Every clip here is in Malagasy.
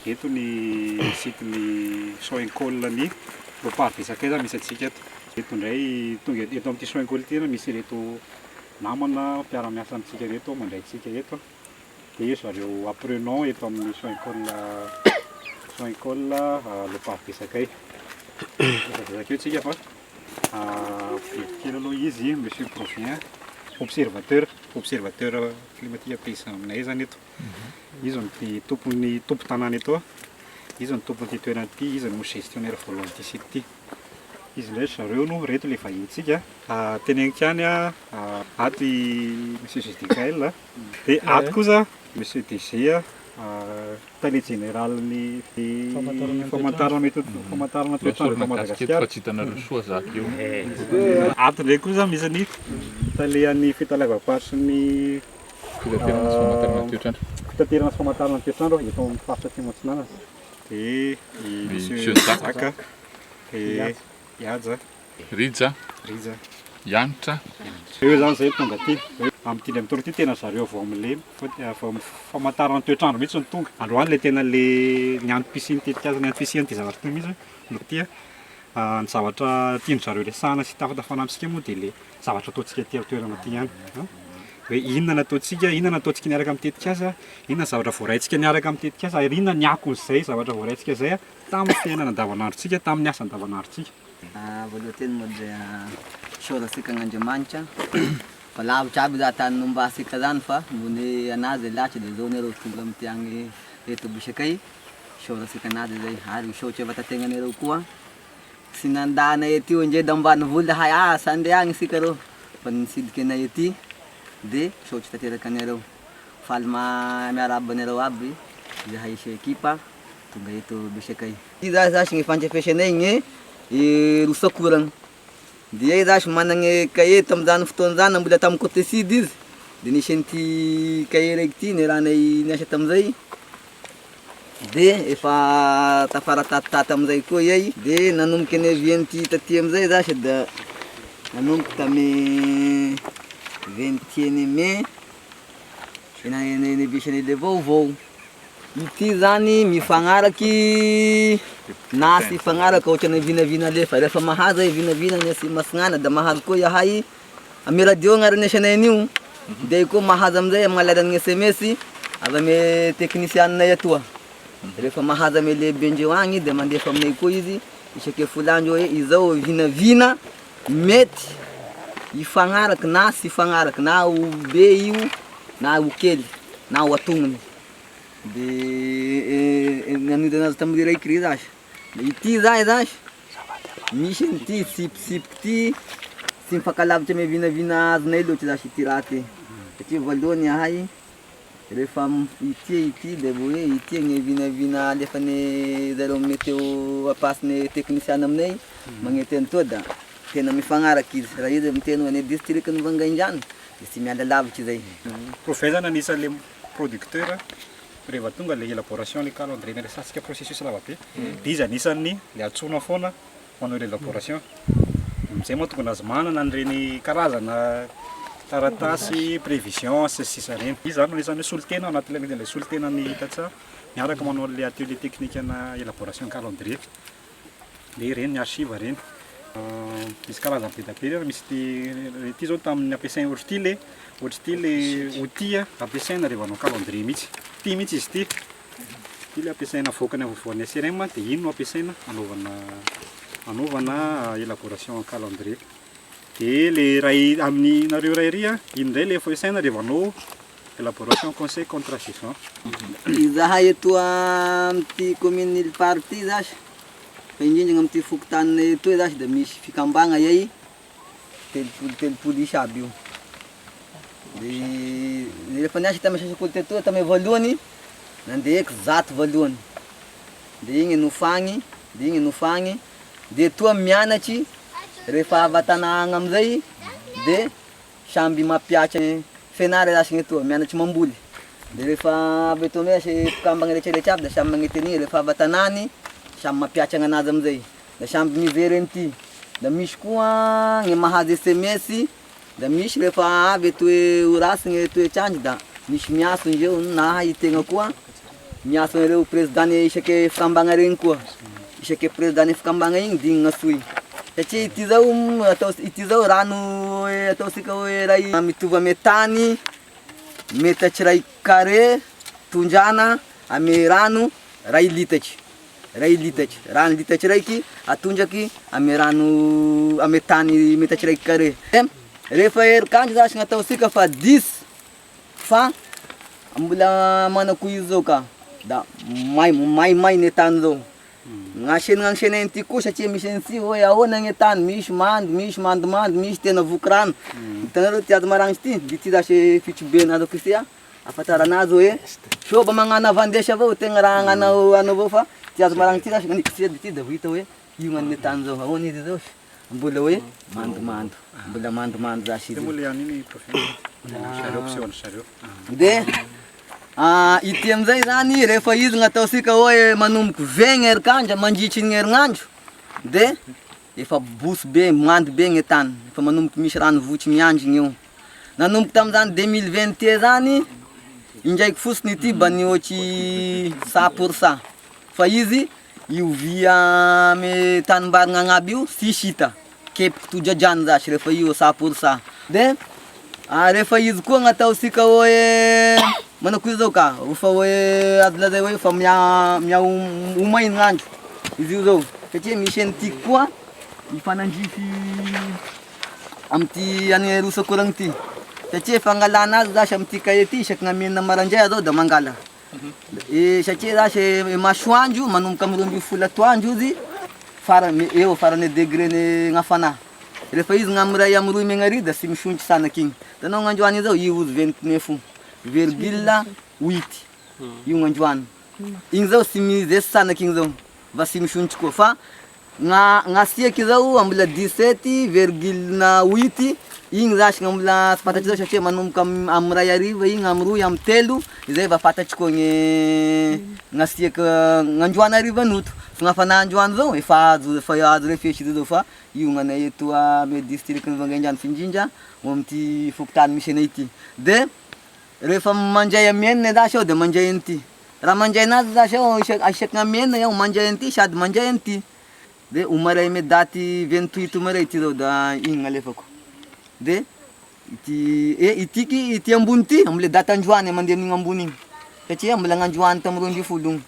Eto ny site ny Soincolle ny Leopard Besakay zany misy atsika eto. Eto indray tonga eto amin'ity Soincolle ity misy reto namana mpiara-miasa amintsika reto mandray antsika eto. Dia zareo apprenant eto amin'ny Soincolle Leopard Besakay. Zakeo tsika fa kely aloha izy monsieur provient observateur climatique paysan aminay zany eto. Izy ny tompony tompo tanàna eto. Izy ny tompon'ity toerana ity, izy no gestionnaire voalohan'ity site ity. Izy ndray zareo no reto le vahintsika. Tenenika any ato i monsieur Jusdicael, dia ato kosa monsieur DG tany général-ny famantarana toetrandro Madagasikara. Ato ndray kosa misy ny talehan'ny fitalavam-pasy ny fitaterana sy famantarana toetrandro eto amin'ny faritra atsimo antsinana. Dia monsieur Zaka, Iadza, Rija, Yanitra. Eo zany zay tonga aty. Amin'ity mitondra ity tena zareo vao amin'le famantarana toetrandro mihitsy ny tonga. Androany le tena le niantom-pisiny tetika azy niantom-pisiny ty zavatra ty mihitsy no tia ny zavatra tiany zareo resahana sy tafatafanana amintsika moa dia le zavatra ataontsika ety toerana ty ihany. Hoe inona nataontsika, inona nataontsika niaraka amin'ny tetika azy, inona zavatra voaraintsika niaraka amin'ny tetika azy, ary inona ny akon'izay zavatra voaraintsika izay tamin'ny fiainana andavanandrontsika, tamin'ny asa andavanandrontsika. Voalohany moa dia saorantsika an'Andriamanitra fa lavitra aby za tany nombasika zany fa mbony anazy lahatra dia zao nareo tonga amin'ity agny eto Besakay saorantsika anazy zay ary saotra vatategnanareo koa sy nandana ety io indray da ambanivoly hay asa andeha agny isika reo fa nisidika anay ety dia saotra tanteraka anareo faly miarahaba anareo aby zahay isa ekipa tonga eto Besakay. Ity zasy ny fantrafesanay ny rosakorana dia zasy managny cahier tamin'izany fotoana zany mbola tamin'ny côté sud izy dia nisy an'ity cahier raiky ity niarahanay niasa tamin'izay dia efa tafaratatotaty amin'izay koa iay dia nanomboky ny vian'ity taty amin'izay zasy da nanomboky tamin'ny 21 mai inavisany le vaovao. Ity zany mifagnaraky na sy fagnaraka ohatrany vinavina lefa rehefa mahaza i vinavina ny sy masignana da mahazo koa yahay amy radio agnarany asanay an'io dia koa mahazo amin'izay amin'ny alalan'ny SMS avy ame technicianay atoa. Rehefa mahazo ame lehibe ndreo agny dia mandefa aminay koa izy isaky folandro hoe izao vinavina mety ifagnaraky na sy ifagnaraky na ho be io na ho kely na ho atognony. Dia nanondy anazy tamin'ny raiky zasy. Ity zay zasy misy an'ity tsipitsipiky ty sy mifakalavitra ame vinavina azonay loatra zasy ity raha ty satria voalohany yahay rehefa ity dia hoe ity ny vinavina alefany zareo meteo apasiny technicien aminay magnety an'itoa da tena mifagnaraky izy raha izy miteny any district ny Vangaindrano dia tsy miala lavitra zay. Professeur anisan'le producteur rehefa tonga le élaboration le calendrier ny resansika processus lavabe dia izy anisan'ny le atsoina foana manao l'élaboration. Amizay moa tonga anazy manana an'ireny karazana taratasy prévision sy sisa reny. Izy zany anisan'ny solitena anatin'le solitena ny hitatsa miaraka manao le atelier technique ana élaboration calendrier dia reny ny archive reny. Misy karazany be da be misy ity zao tamin'ny ampiasaina ohatry ity le outil ampiasaina rehefa hanao calendrier mihitsy. Ity mihitsy izy ity. Ity le ampiasaina avoakany avovoan'ny CRM dia iny no ampiasaina anaovana élaboration calendrier. Dia le ray amin'ny nareo rairy iny ndray le ampiasaina rehefa hanao élaboration conseil contre saison. Zahay eto amin'ity commune Leopard ity zasy fa indrindra amin'ity fokotaninay eto zasy da misy fikambagna iay telopolo isa aby io. Dia rehefa niasa tamin'ny sekoly teto tamin'ny voalohany nandehaky 100 voalohany dia igny nofagny dia toa mianatry rehefa avy an-tanàgna amin'izay dia samby mampiatra fianara zasy ny etoa mianatry mamboly. Dia rehefa avy eto amizay mpikambagna rehetrarehetra aby da samby magnety an'igny rehefa avy an-tanàny samby mampiatra anazy amin'izay da samby mivery an'ity. Da misy koa ny mahazo SMS da misy rehefa avy eto hoe orasy ny toetrandro da misy miaso indreo na itegna koa miasa ireo président isaky fikambagna regny koa isaky président fikambagna igny dignina soy satria ity zao atao ity zao rano ataosika hoe ray mitovy ame tany metatry ray carré tondrana ame rano ray litatry rano litatry raiky atondraky ame rano ame tany metatry ray carré rehefa herikandro zasy gn'ataosika fa 10 fa mbola manako izy zao ka da may ne tany zao gn'asenagny ty koa satria misy an'ity hoe ahoana gne tany misy mandomando misy tena voky rano hitanareo ty ady marangitry ty de ty zasy fitry nazo kisia afataranazy hoe soba magnano avandesy avao tegna raha agnano avao fa ty azo marangitry ty zasy gn'anikisia de ty da hita hoe io gn'anine tany zao ahoana izy zao mbola hoe mandomando zasy izy Mola ihany iny profil. Sareo option sareo. de ity amizay zany rehefa izy gn'ataosika hoe manomboky 20 herikandro mandritry ny herignandro de efa bosy be mando be gne tany efa manomboky misy rano votry miandrigny eo nanomboky tamizany 2021 zany indraiky fosiny ity ba nihoatry 100% fa izy iovia ame tanimbarigna agnaby io sisy hita kepiky todradrano zasy rehefa io 100% de rehefa izy koa gn'ataosika hoe manako izy zao ka fa hoe azo lazay hoe fa mia umay gn'andro izy io zao satria misy an'ity koa ifanandrify amty ane rosakoragny ty satria fangalana azy zasy amty cahier ty isaky gn'amenina marandray zao da mangala satria zasy masoandro manomboka amy 12 atoandro izy farane degré gn'afana rehefa izy gn'amiray amy 2 megnary da sy misondry sanaky igny tanao gn'androany zao io ozy 29,8 io gn'androany igny zao sy mizesy sanaky igny zao va sy misondry koa fa gn'asiaky zao ambola 17,8 igny zasy gn'ambola sy fantatry zao satria manomboka amy ray ariva igny amy 2 amy 3 izay va fantatry koa gn'asiaky gn'androany arivanoto fa gn'afana androany zao efa azo refesy izy zao fa io gn'anay eto ame district ny Vangaindrano Findrindra amty fokotany misy anay ity de rehefa mandray amenina zasy aho de mandray an'ity raha mandray anazy zasy aho isaky gn'amenina aho mandray an'ity sady mandray an'ity de omaray ame daty 28 omaray ity zao da igny gn'alefako de ity ambony ty amle daty androany mandeha amin'igny ambony igny satria mbola gn'androany tamy 20 igny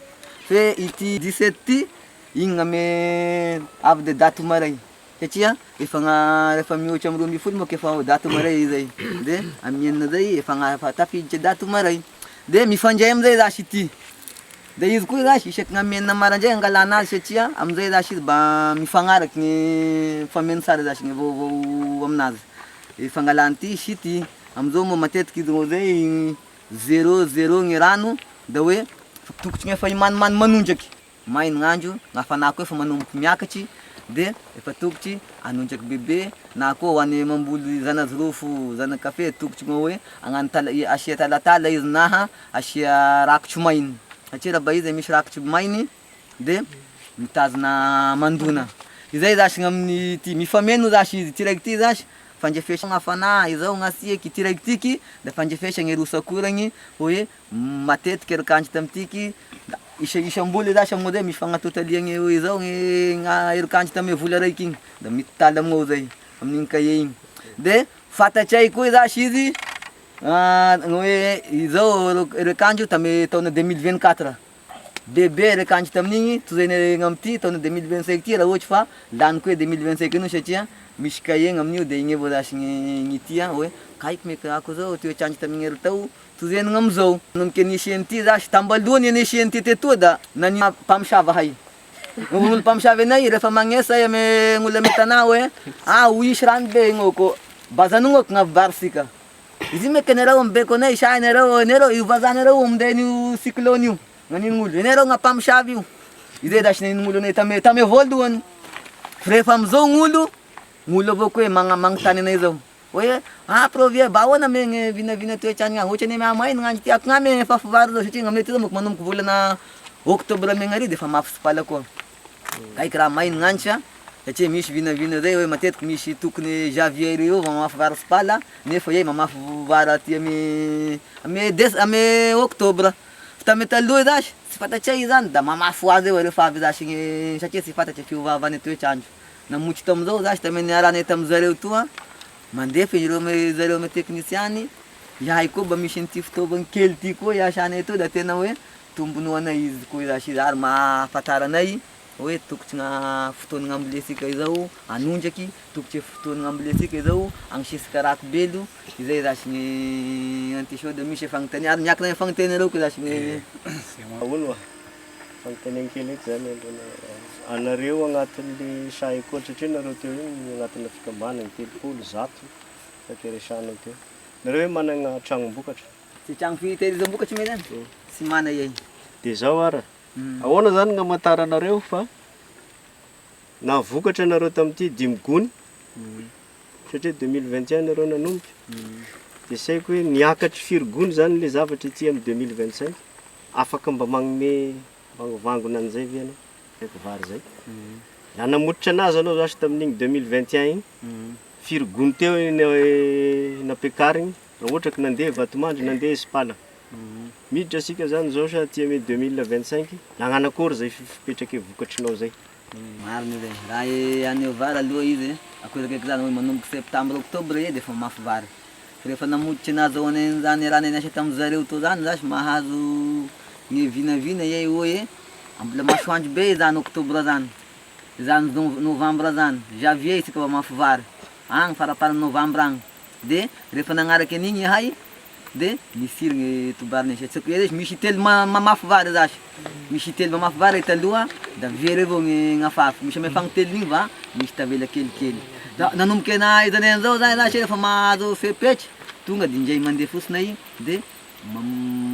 fe ity 17 ty igny ame avy de daty omaray satria rehefa mihoatra amy 20 moa kefa daty omaray zay de amienina zay efa tafiditry daty omaray de mifandray amizay zasy ity de izy koa zasy isaky gn'amenina marandray angalana azy satria amizay zasy izy mba mifagnaraky gne fameno sara zasy gne vaovao aminazy fangalany ty sy ity amizao moa matetiky izy zay 00 gne rano da hoe tokotry gn'efa imanimany manondraky may gn'andro gn'afanako efa manomboky miakatry de efa tokotry anondraky bebe na koa hoane mamboly zanazorofo zanakafe tokotry gna hoe agnano asia talatala izy na asia rakotry mainy satria raha ba izy misy rakotry mainy de mitazona mandona izay zasy gn'amin'ny ty mifameno zasy izy ty raiky ty zasy fandrefesa gn'afana izao gn'asiaky ty raiky tiky da fandrefesa gne rosakoragny hoe matetiky herikandro tamitiky isam-boly zasy amignao zay misy fagnatotaliagny hoe izao herikandro tame vola raiky igny da mititaly amignao zay amin'igny cahier igny de fantatray koa zasy izy hoe izao herikandro tame taona 2024 bebe herikandro tamin'igny tozainy gn'amity taona 2025 ty raha ohatry fa lany koa 2025 ino satria misy cahier amin'io de igny avao zasy gn'ity hoe kaiky meky ako zao ty oetrandro tamin'ny hery tao tozenigny amizao nomboky nisy an'ity zasy tambalohany nisy an'ity tetoa da nani mpamosavy hay gn'olo mpamosavy anay rehefa magnesa ame gn'olo ame tanà hoe ho isy rano be gn'oko bazan'ognoko gn'avibaritsika izy meky anareo mibeko anay sa anareo io vazanareo aminday io cyclone io gn'anin'olo anareo gn'ampamosavy io izay zasy nanin'olo anay tame voalohany rehefa amizao gn'olo avao koa magnotany anay zao hoe provie ba ahoana me gne vinavina toetrany agny ohatrany miamainy gn'andro tiako gn'ame fafivary zao satria gn'aminay ty zao moko manomboky volana octobre megnary de fa mafy sipala koa kaiky raha mainy gn'andro sa satria misy vinavina zay hoe matetiky misy tokony janvier eo mamafy vary sipala nefa iay mamafy vary aty ame octobre tamety aloha zasy tsy fantatry ay zany da mamafy azy eo rehefa avy zasy igny satria tsy fantatry fiovavany toetrandro. Namotry tamizao zasy tame niarana tamizareo toa mandefa ireo zareo ame teknisiany iahy koa mba misy an'ity fitaovany kely ty koa iasanay to da tena hoe tombonoanay izy koa zasy izy ary mahafantaranay hoe tokotry na fotoana ambolesika izao anondraky, tokotry fotoana ambolesika izao agnisisika ratobelo, izay zasy ny anty sao de misy fagnontania ary miakina fagnontaniareo koa zasy ny ahoana fagnontaniana kely eky zany anareo agnatin'le saikoatra satria nareo teo igny agnatin'ny fikambanana telopolo zato satria resanao teo. Nareo hoe manana tranom-bokatra. sy tragno fitehirizam-bokatry me zany sy mana iay. De zao ara. Ahoana zany ny amantaranareo fa navokatra nareo tamin'ity 5 gony satria 2021 nareo nanomboka. De saiko hoe niakatry 4 gony zany le zavatra ity amin'ny 2025 afaka mba magnome vangona an'izay ve anao saiko vary zay. Raha namotitra anazy anao zasy tamin'igny 2021 igny 4 gony teo napiakarigny raha ohatra ka nandeha Vatomandry nandeha Espala. Miditra asika zany zao sa aty ame 2025 nagnano akory zay fipetraky vokatrinao zay. Marina zay raha aneo vary aloha izy akory kaiky zany hoe manomboky septembre octobre izy efa mafy vary. Rehefa namoditry anazy ao zany raha niasa tamizareo to zany zasy mahazo ny vinavina iay hoe mbola masoandro be zany octobre zany, zany novembre zany, janvier isika mba mafy vary agny faraparany novembre agny. De rehefa nagnaraky an'igny hay de misiry ny tobariny satsiko izy misy telo mamafy vary zasy, misy telo mamafy vary taloha da very avao ny afafy, misy ame fagnotelo igny va misy tavela kelikely. Da nanomboky ana izany an'izao zany zasy rehefa mahazo fepetry tonga de indray mandeha fosinay de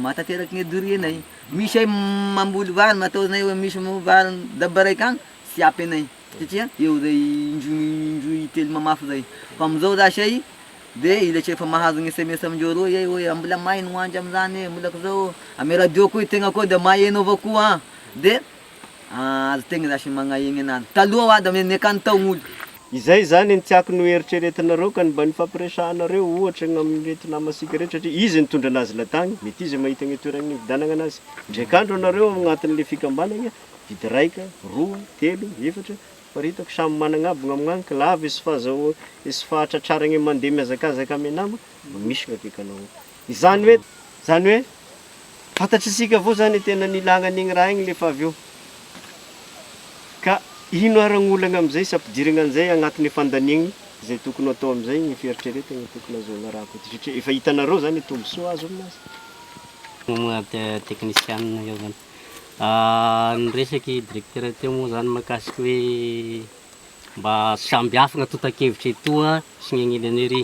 matateraky ny dorianay. Misy ay mamboly vary mataonay hoe misy vary dabaraiky agny sy apy anay satria eo zay indroy telo mamafy zay. Fa amizao zasy ay de ilatry efa mahazo ny SMS amindreo roa iay hoe mbola mahay no andro amizany mbola zao ame radio koa tegna koa da mahaino avao koa de azo tegna zasy magnaigny anazy. Taloha da nekany taogn'olo. Izay zany ny tiako no eritreretinareo ka mba nifampiresahanareo ohatra amin'irety namasika rehetra satria izy nitondra anazy latagny mety izy mahita ny toerana nividanana anazy. Ndraikandro anareo agnatin'le fikambanana vidy raika, roa, telo, efatra fa hitako samy manana aby gn'amignany ka lava izy fa zao izy fa tratraragny mandeha miazakazaka ame nama misy gn'akekanao. Zany hoe fantatry isika avao zany tena nilagna an'igny raha igny lefa avy eo. Ka ino aragn'olana amizay sampidirana an'izay agnatin'ny fandanigny zay tokony atao amizay ny fieritreretana tokony azoana raha koa satria efa hitanareo zany tombosoa azo aminazy. Momba teknisianina eo zany. Ny resaky directeur teo moa zany mahakasiky hoe mba samby hafa gna tota-kevitra etoa sy gn'agnilany ery.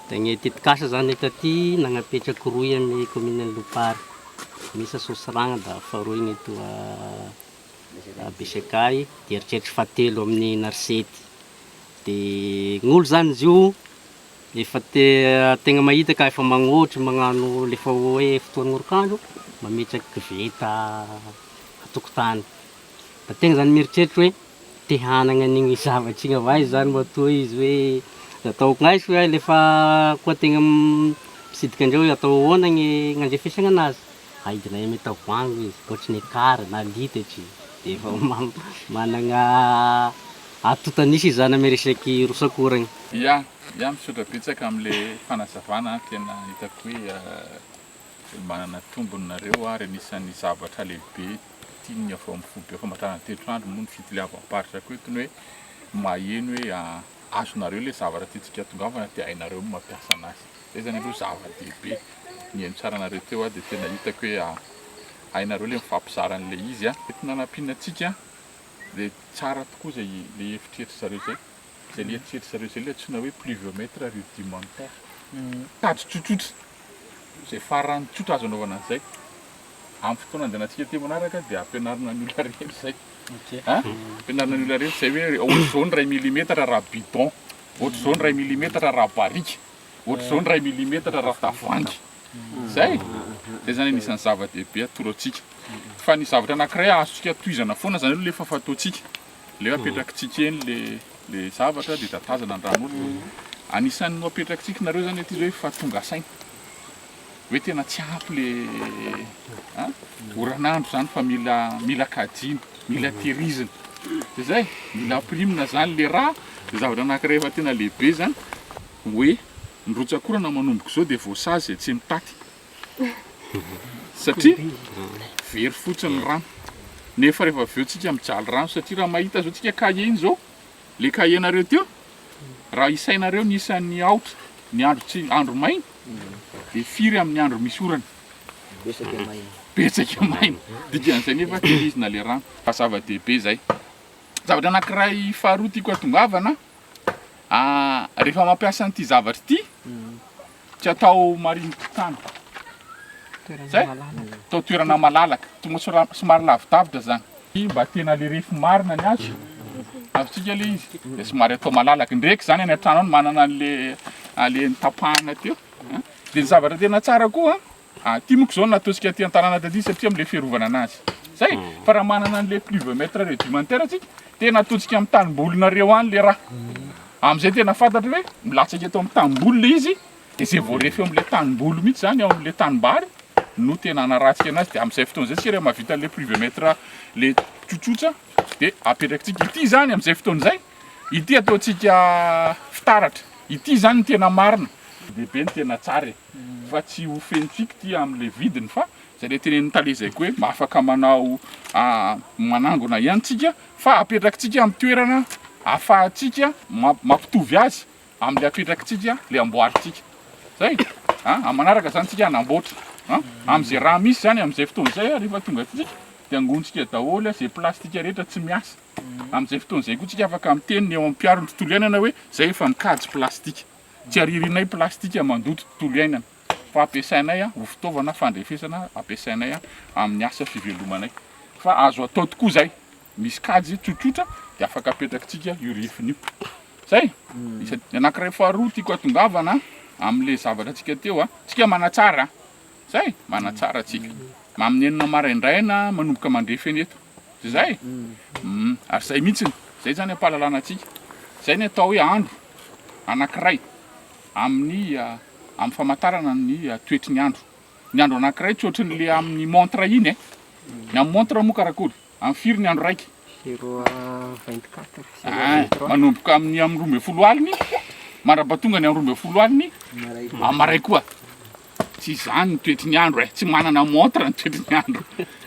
Da gny tetikasa zany taty nagnapetraky roy ame commune Lopary. Misy Sosiragna da faharoy gny etoa Besekay, de eritreritry fahatelo amin'ny Narsety. De gn'olo zany izy io efa tegna mahita ka efa magnotry magnano lefa hoe fotoan'ny orikandro mametraky kiveta atokotany. Da tegna zany mieritreritry hoe te hanagna an'igny zavatry igny avay zany matoa izy hoe da ataoko gn'aisy hoe lefa koa tegna misidika andreo hoe atao ahoana gny gn'andrefesagna anazy. Aidinay ame tavoangy izy, ohatry ny kara na litatry. De efa managna atotanisy zany ame resaky rosakoragny. Ya misaotra betsaka am'le fanazavana tena hitako hoe manana tombony nareo ary anisan'ny zavatra lehibe tiany avao mifoby famantarana telotrandro moa ny fitiliavam-paritra koa tony hoe maheno hoe azonareo le zavatra titsika tongavana de hainareo mampiasa anazy. Zay zany aloha zava-dehibe nihaino tsara anareo teo de tena hitako hoe hainareo le mifampizara an'le izy tety nanampiana atsika de tsara tokoa zay le efitreritra zareo zay. Zay le eritreritry zareo zay le antsoina hoe pluviomètre rudimentaire. Tady tsotsotra zay farany tsotra azo anaovana an'izay. Amin'ny fotoana andehanantsika ty manaraka de ampianarina ny olona rehetra zay. Ampianarina ny olona rehetra zay hoe ohatra zao ny 1 millimetre raha bidon, ohatra zao ny 1 millimetre raha barika, ohatra zao ny 1 millimetre raha tavoangy. Zay zany anisan'ny zava-dehibe atoro antsika. Fa ny zavatra anankiray azontsika tohizana foana zany aloha le fa fataontsika. Le apetrakintsika eny le zavatra de tatazana andran'olo. Anisan'ny apetrakintsika nareo zany ity hoe fahatonga saina. hoe tena tsy ampy le oranandro zany fa mila kajina, mila tehirizina. De zay mila primina zany le raha. De zavatra anankiray efa tena lehibe zany hoe ndrotsakorana manomboka zao de voasazy tsy mitaty. Satria very fotsiny rano. Nefa rehefa avy eo tsika mijaly rano satria raha mahita zao tsika kahie iny zao, le kahie nareo teo, raha isainareo nisan'ny aotra ny andro tsy andro maina de firy amin'ny andro misy orana. Betsaka maina. Dikan'izay nefa tehirizina le rano. Zava-dehibe zay. Zavatra anankiray faharoa tiako atongavana, rehefa mampiasa an'ity zavatra ity, tsy atao marinitra tany. Zay atao toerana malalaka, somary lavidavitra zany. Mba tena le refo marina ny azy. Avitsika le izy de somary atao malalaka. Ndraiky zany any an-trano any manana le tapahana teo. De ny zavatra tena tsara koa, ty moko zao nataontsika ty an-tanàna taty satria am'le fiarovana anazy. Zay fa raha manana an'le pluviométre rudimentaire tsika, tena ataontsika amin'ny tanimbolonareo any le raha. Am'izay tena fantatra hoe milatsaka eto amin'ny tanimbolo le izy, de zay voarefy am'le tanimbolo mihitsy zany ao am'le tanimbary no tena anaratsika anazy. De am'izay fotoana zay tsika rehefa mahavita le pluviométre le tsotsotra de apetrakitsika ity zany am'izay fotoana zay, ity ataontsika fitaratra. Ity zany ny tena marina. Lehibe ny tena tsara fa tsy ho fentsika ty am'le vidiny fa zay le teneniny tale zay koa hoe afaka manao manangona ihany tsika fa apetrakitsika amin'ny toerana ahafahantsika mampitovy azy am'le apetrakitsika le amboaritsika. Zay manaraka zany tsika hanamboatra am'izay raha misy zany am'izay fotoana zay rehefa tonga tsika de angontsika daholo zay plastika rehetra tsy miasa. Am'izay fotoana zay koa tsika afaka miteniny eo am-piaro ny tontolo iainana hoe zay efa mikajy plastika. Tsy aririnay plastika mandoto tontolo iainana fa ampiasainay ho fitaovana fandrefesana, ampiasainay amin'ny asa fivelomanay. Fa azo atao tokoa zay. Misy kajy tsotsotra de afaka apetrakitsika io refin'io. Zay ny anankiray faharoa tiako atongavana am'le zavatra tsika teo, tsika manatsara. Zay manatsara tsika. Amin'ny enina maraindraina manomboka mandrefy eny eto. Zay ary zay mihitsiny. Zay zany ampahalalana atsika. Zay ny atao hoe andro anankiray amin'ny famantarana ny toetry ny andro. Ny andro anankiray tsy ohatran'le amin'ny montre iny ny amin'ny montre moa karakory amin'ny firy ny andro raiky 0h24 manomboka amin'ny 12 aliny marabatonga ny 12 aliny amaray koa. Tsy zany ny toetry ny andro tsy manana montre ny toetry ny andro.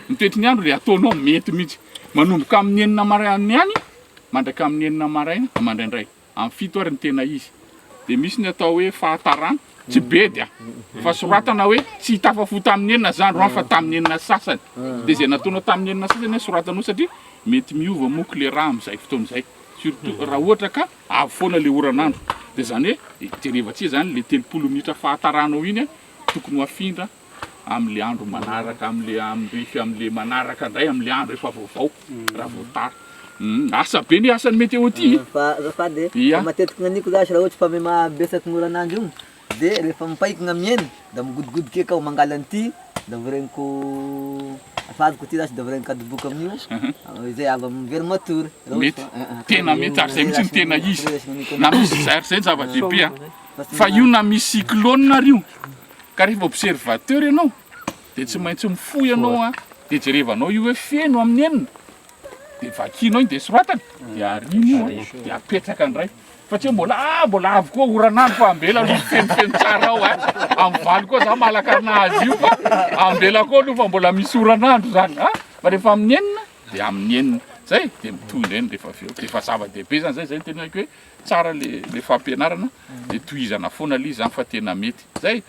Ny toetry ny andro le ataonao mety mihitsy manomboka amin'ny enina maraina any mandraka amin'ny enina maraina mandraindray amin'ny 7 ary ny tena izy. De misy ny atao hoe fahatarana tsy be dia fa soratana hoe tsy tafafoy tamin'ny enina zany ro fa tamin'ny enina sasany. De zay nataonao tamin'ny enina sasany soratanao satria mety miova moko le raha am'izay fotoana izay. Surtout raha ohatra ka avy foana le oranandro. De zany hoe jerevatsia zany le 30 minitra fahataranao iny tokony ho afindra am'le andro manaraka, am'le manaraka ndray am'le andro efa vaovao raha voatara. Asa be ny asan'ny météo ty. Fa zafady matetiky gnaniko zasy raha ohatra fa mahabesaky ny oranandro io de rehefa mipahiky gn'amieny da migodikodiky eka mangala an'ity da voregniko afadiko ty zasy da voregniko adoboka amin'io zay avy mivery matory. Mety tena mety ary zay mihitsy ny tena izy. Na misy zary zay zava-dehibe fa io na misy cyclone ary io ka rehefa observateur ianao de tsy maintsy mifoy ianao de jerevanao io hoe feno amin'ny enina de vakinao iny de soratany de arino de apetraka andray fa tsy mbola avy koa oranandro fa ambela aloha fenofeno tsara ao amin'ny valy koa za malaka anazy io fa ambela koa aloha fa mbola misy oranandro zany fa rehefa amin'ny enina de amin'ny enina zay de mitondra eny rehefa aveo de fa zava-dehibe zany zay tena haiko hoe tsara le fampianarana de tohizana foana le zany fa tena mety. Zay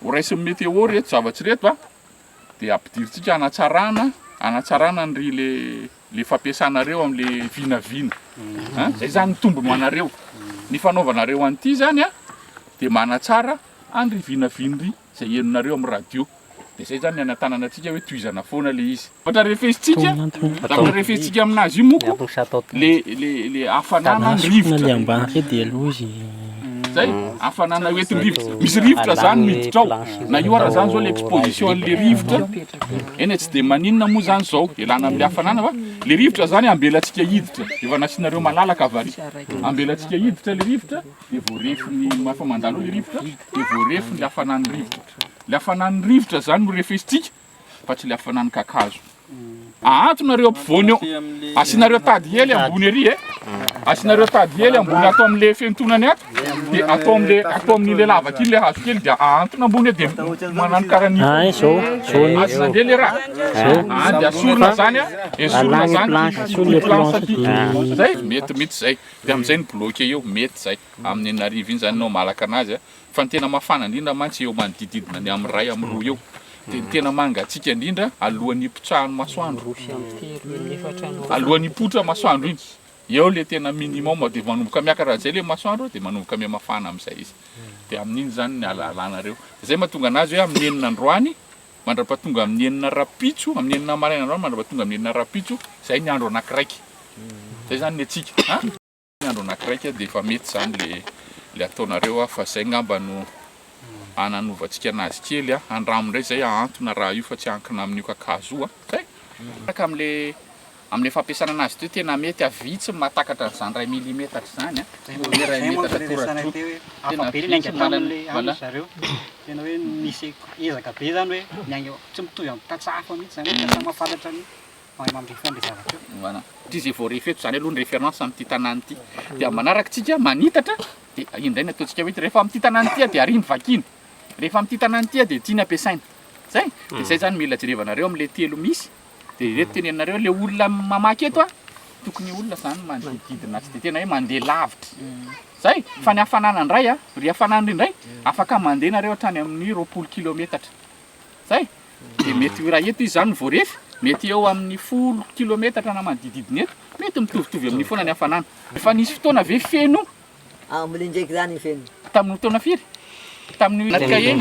horaisin'ny météo reto zavatsy reto de ampidiritsika anatsarana ny le fampiasanareo am'le vinavina. Zay zany ny tombony ho anareo. Ny fanaovanareo an'ity zany de manatsara andry vinavinry zay henonareo amin'ny radio. De zay zany anatanana antsika hoe tohizana foana le izy. Ohatra refesitsika aminazy io moko le hafanana ny rivotra. Zay hafanana hoentin'ny rivotra. Misy rivotra zany miditra ao. Na io ara zany zao le exposition an'le rivotra. Eny tsy de maninona moa zany zao elana am'le hafanana fa le rivotra zany ambelatsika hiditra. Efa nasinareo malalaka vary. Ambelatsika hiditra le rivotra de voarefy ny mafa mandalo le rivotra de voarefy ny hafanan'ny rivotra. le hafanany rivotra zany no refesitsika fa tsy le hafanany kakazo. Ahantonareo ampovoany eo, asinareo tady hely ambony ery asinareo tady hely ambony atao am'le fentonany ato, de atao amin'ile lavaka iny le hazo kely de ahantona ambony de manano karany asinande le raha de asorona zany esorona zany planche aty zay mety zay de am'izay ny bloqué eo mety zay amin'ny enarivo iny zany nao malaka anazy fa ny tena mafana indrindra mantsy eo manodididina ny amin'ny ray amin'ny roa eo. De tena mangatsika indrindra alohan'ny hipotsahany masoandro, alohan'ny hipotra masoandro iny eo le tena minimum de manomboka miakatra zay le masoandro de manomboka mi mafana am'izay izy de amin'iny zany ny alanareo zay mahatonga anazy hoe amin'ny enina androany mandrapatonga amin'ny enina rapitso, amin'ny enina maraina androany mandrapatonga amin'ny enina rapitso, zay ny andro anakiraiky zay zany ny atsika ny andro anakiraiky de efa mety zany le ataonareo fa zay ngamba no ananovatsika anazy kely andramindray zay ahantona raha io fa tsy ankina amin'io kakazo zay araka am'le fampiasana anazy teo tena mety avitsy matakatra zany 1 millimetre zany tena hoe misy ezaka be zany hoe miaigny tsy mitovy amin'ny tatsafa mihitsy zany hoe tasa mafantatra ny mamrefany le zavatra io. Voilà. Ty zay vao refeto zany aloha ny référence amin'ity tanàny ity de manaraka tsika manitatra de indray ny ataontsika hoe rehefa amin'ity tanàny ity de ariny vakiny, rehefa amin'ity tanàny ity de tiany ampiasaina zay de zay zany mila jerevanareo am'le telo misy de reto tenenareo le olona mamaky eto tokony olona zany manodididina tsy de tena hoe mandeha lavitra zay fa ny hafanana indray ry hafanana indray afaka mandeha nareo hatrany amin'ny 20 kilometatra zay de mety raha eto izy zany vao refy mety eo amin'ny 10 kilometatra na manodididina eto mety mitovitovy amin'ny foana ny hafanana fa nisy fotoana ve feno mbola indraiky zany feno tamin'ny taona firy tamin'ny kaye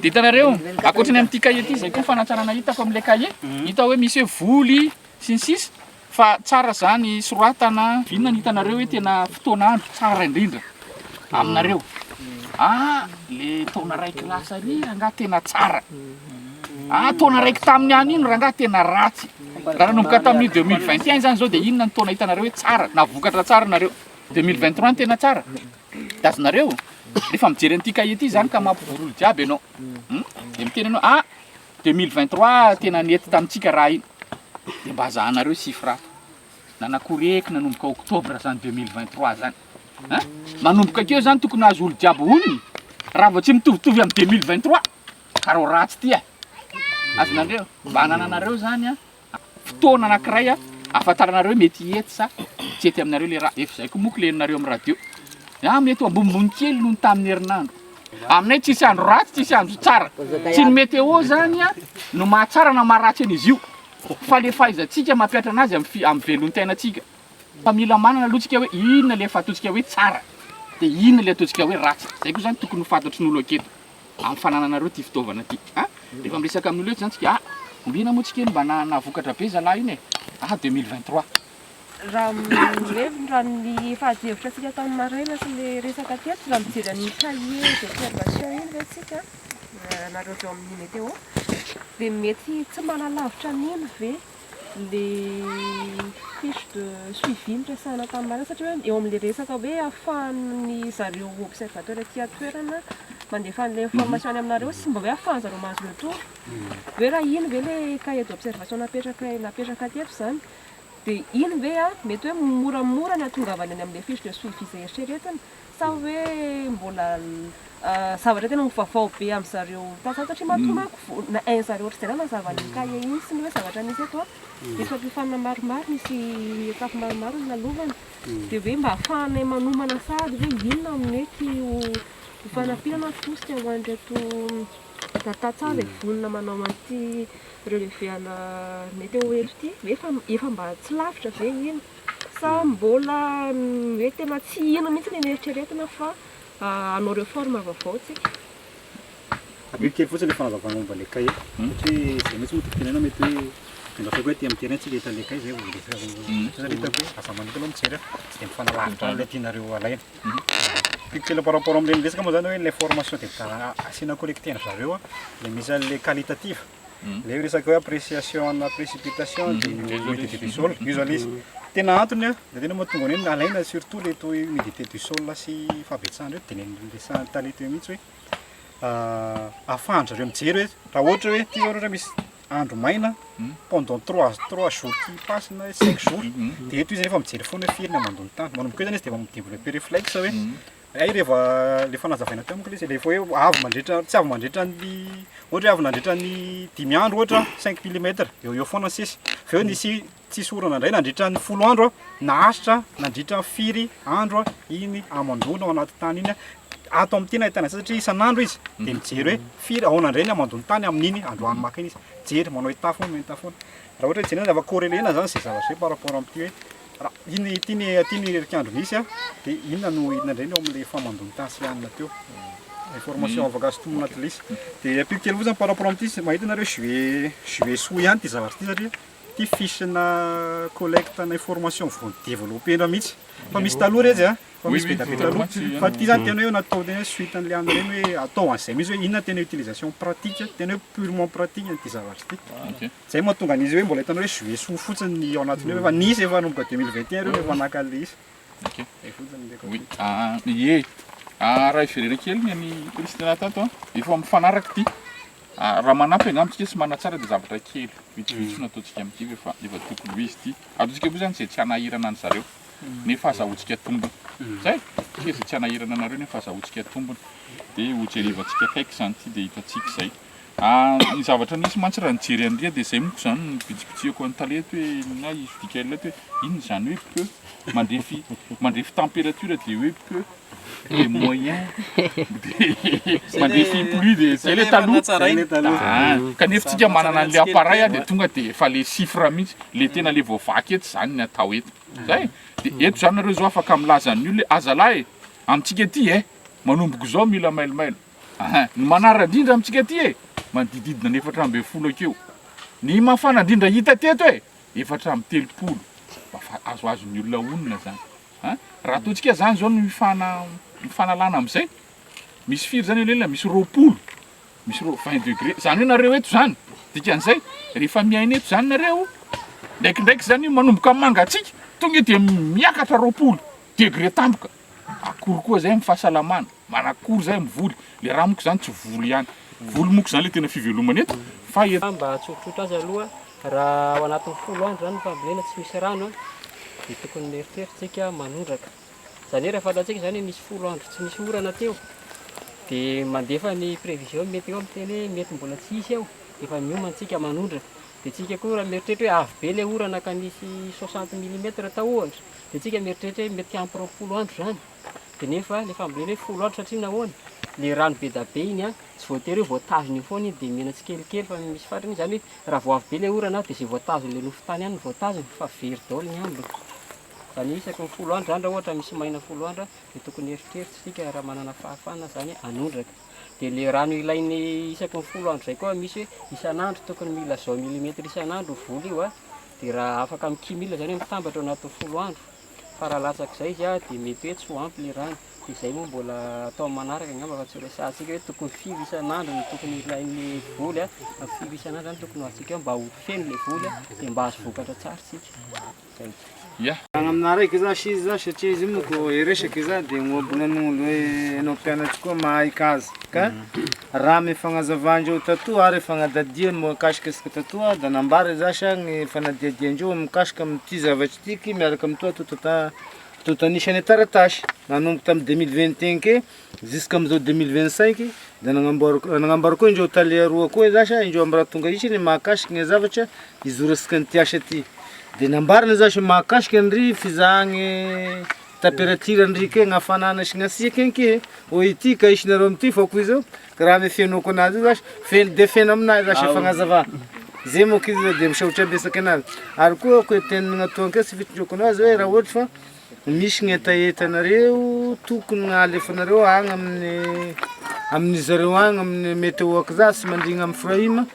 de hitanareo akoatrany amin'ity kaye ity zay koa fanatsarana hitako amin'le kaye hita hoe misy hoe voly sy ny sisa fa tsara zany soratana vinona ny hitanareo hoe tena fotoanandro tsara indrindra aminareo le taona raiky lasa ry raha tena tsara taona raiky tamin'ny any ino raha tena ratsy raha nanomboka tamin'ny 2021 zany zao de inona ny taona hitanareo hoe tsara navokatra tsara nareo 2023 tena tsara tazonareo rehefa mijery an'ity kaye ity zany ka mampivorolo jiaby ianao de miteny ianao 2023 tena nety tamintsika raha iny de mba azahanareo chiffre nanakoreky nanomboka octobre zany 2023 zany manomboka akeo zany tokony azo olo jiaby oniny raha vao tsy mitovitovy amin'ny 2023 karo ratsy ty azonareo mba hanananareo zany fotoana anankiray afantaranareo mety ety sa tsy ety aminareo le raha efa zay koa moko lenareo amin'ny radio mety ambonimbony kely noho ny tamin'ny herinandro aminay tsisy andro ratsy tsisy andro tsara tsy ny météo zany no mahatsara na maharatsy an'izy io fa le fahaizantsika mampiatra anazy amin'ny velon-tainatsika fa mila manana aloha tsika hoe inona le fataontsika hoe tsara de inona le ataontsika hoe ratsy zay koa zany tokony ho fantatry n'olo aketo amin'ny fanananareo ty fitaovana ty rehefa miresaka amin'olo eto zany tsika mihina moa tsika eny mba navokatra be zalahy iny 2023 raha mileviny raha ny fahadihevitra tsika tamin'ny maraina sy le resaka teto raha mijery amin'ny cahier d'observation iny ve tsika nareo teo amin'ny météo de mety tsy manalavitra nino ve le fiche de suivi nyresahana tamin'ny maraina satria hoe eo amin'le resaka hoe ahafahan'ny zareo observateur aty atoerana mandefa an'le information any aminareo sy mba hoe ahafahan zareo mahazo le tory hoe raha iny ve le cahier d'observation napetraka teto zany de iny ve mety hoe moramora ny atongavany any amin'le fiche de suivi zay eritreretiny sa hoe mbola zavatra tena mivavao be amin'ny zareo tasa satria matomako na un zareo ohatry zay mazava ny cahier iny sy ny hoe zavatra misy eto misy fampifanana maromaro misy etapy maromaro ny nalovany de hoe mba ahafahanay manomana sady hoe inona mety ho fanampiana fosika ho an'reto datatsara vonona manao an'ity relevéana météo eto ty efa mba tsy lavitra ve iny sa mbola hoe tena tsy ino mihitsy ny eritreretina fa anao réforme vaovao tsika abikely fotsiny le fanazavana momba le cahier satria zay mihitsy moa tokitenena mety hoe endafaiko hoe ty amin'ny terrain tsika hita le cahier zay vao hitako hoe aza manita aloha mijery tsy de mifanalavitra le tianareo alaina piquekely par rapport am'le resaka moa zany hoe l'information de asiana collectena zareo le misy an'le qualitative le resaka hoe appréciation na précipitation de humidité du sol io zany izy tena antony de tena mahatonga ny alaina surtout le taux humidité du sol sy fabetsahana reo tenen'le tale teo mihitsy hoe afandra reo mijery hoe raha ohatra hoe ty ohatra misy andro maina pendant 3 jours qui passe na 5 jours dia eto izy efa mijery foana hoe firy ny mandony tany manomboka eo zany izy dia mamidévelopper réflexe hoe ay rehefa nazavaina teo monko izy rehefa hoe avy mandritra tsy avy mandritra ny ohatra hoe avy nandritra ny 10 andro ohatra 5 mm eo foana sisy fa eo nisy tsisy orana indray nandritra ny 10 andro nahasitra nandritra 4 andro iny amandona ao anaty tany iny ato amin'ny tena ahitana satria isan'andro izy dia mijery hoe firy ahoana indray ny amandony tany amin'iny androany maka iny izy jery manao etafoana raha ohatra hoe jerena corrélena zany zay zavatra hoe par rapport amin'ity hoe raha iny tiany herik'andro misy dia inona no inona indray eo amin'ilay famandony tany sy anina teo information afaka azotomona anaty lisy dia ampiko kely fotsiny par rapport amin'ity mahita nareo juillet soa ihany ty zavatra ty satria ty fiche-na collecte na information vao développena mihitsy fa misy taloha rezy fa misy be taloha fa ty zany tena hoe natao tena hoe suite an'le any reny hoe atao an'izay mihitsy hoe inona tena utilisation pratique tena hoe purement pratique ty zavatra ty zay mahatonga an'izy hoe mbola hitanao hoe juillet soa fotsiny ao anatiny hoe efa nisy efa nanomboka 2021 reo efa naka an'le izy ie raha iferena kely ny Kristina tato efa mifanaraka ty raha manampy angamitsika tsy manatsara dia zavatra kely vitsivitsy nataontsika amin'ity efa tokony ho izy ty ataontsika koa zany zay tsy hanahirana any zareo nefa azahoantsika tombony zay kely zay tsy hanahirana anareo nefa azahoantsika tombony dia hojerivantsika kaiky zany ty dia hitantsika zay ny zavatra nisy mantsy raha nijery andria dia zay moko zany nipitsipitsihako any talety hoe na izy dikaleto hoe inona zany hoe peu mandrefy température dia hoe peu les moyens mandefy pluie dia zay le taloha kanefa tsika manana an'le appareil dia tonga dia efa le chiffre mihitsy le tena le voavaky eto zany ny atao eto zay dia eto zany nareo zao afaka milaza ny olona azalahy amintsika ty manomboko zao mila mailomailo ny manara indrindra amintsika ty manodididina ny 400 akeo ny mafana indrindra hita teto 430 azoazo ny olona onona zany raha ataontsika zany zao ny mifanalana amin'izay misy firy zany olona misy 20 degré zany hoe nareo eto zany dikan'izay rehefa miaina eto zany nareo ndraikindraiky zany manomboka mangatsika tonga dia miakatra 20 degré tampoka akory koa zay mifahasalamana manakory zay mivoly le raha moko zany tsy voly ihany voly moko zany le tena fivelomana eto fa mba tsotsotra azy aloha raha ao anatin'ny 10 andro zany fambolena tsy misy rano dia tokony mieritreritsika manondraka zany hoe rehefa fatatsika zany misy 10 andro tsy misy orana teo dia mandefa ny prévision météo amiteny hoe mety mbola tsy hisy eo efa miomantsika manondraka dia tsika koa raha mieritreritra hoe avy be le orana ka nisy 60 mm tao ohatra dia tsika mieritreritra hoe mety ampy 20 andro zany dia nefa le fambolena hoe 10 andro satria nahoana le rano be da be iny tsy voatery hoe voatazony io foana iny dia mena tsikelikely fa misy farany zany hoe raha vao avy be le orana dia zay voatazony le nofo tany ihany ny voatazony fa very daholo ny ambiny zany isaky ny 10 andro zany raha ohatra misy maina 10 andro dia tokony eritreritra tsika raha manana fahafana zany anondraka dia le rano ilainy isaky ny 10 andro zay koa misy hoe isan'andro tokony mila 100 mm isan'andro voly io dia raha afaka amin'ny kimila zany hoe mitambatra ao anatin'ny 10 andro fa raha latsak'izay izy dia mety hoe tsy ho ampy le rano dia izay moa mbola atao manaraka angamba fa tsy resahantsika hoe tokony 5 isan'andro no tokony ilain'ny voly 5 isan'andro zany tokony ho antsika mba ho feno le voly dia mba azo vokatra tsara tsika aminareo eky za izy za satria izy moko iresaka za dia moambonan'olo hoe anao mpianatry koa mahay kazy ka raha mifagnazavandreo tatoa ary fagnadadia mikasika asika tatoa da nambary zasy ny fanadiadiandreo mikasika amin'ity zavatry tiky miaraka amin'toa totanisany taratasy nanomboka tamin'ny 2021 ke jusqu'à am'izao 2025 da nagnambara koa indreo talia roa koa zasy indreo amin'ny raha tonga isany mahakasiky ny zavatra izoratsika ny tiasa ty dia nambarina zasy mahakasiky an'ry fizahagny température andrika ny hafanana sy gn'asiaka enke o ity ka isinareo amin'ity fa koa izao ka raha ame fenoko anazy io zasy feno de feno aminazy zasy fagnazava zay moka izy dia misaotra besaky anazy ary koa koa tenina atoanka sy fitondroko anazy hoe raha ohatra fa misy ny etaetanareo tokony alefanareo agny amin'ny zareo agny amin'ny météo akiza sy mandrigna amin'ny frahima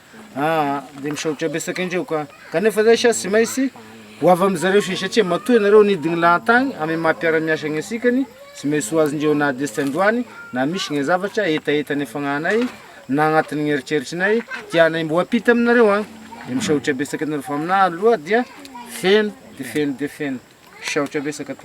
dia misaotra besaky andreo ka kanefa zay sa sy mainsy ho avy amin'izareo sy satria matoy anareo nidigny lahantagny amy mampiara-miasa ny asikany sy mainsy ho azondreo na desy androany na misy ny zavatra etaetany fagnanay na agnatin'ny eritreritrinay tianay mbo apita aminareo agny dia misaotra besaky anareo fa aminahy aloha dia feno dia feno dia feno misaotra besaka tompoko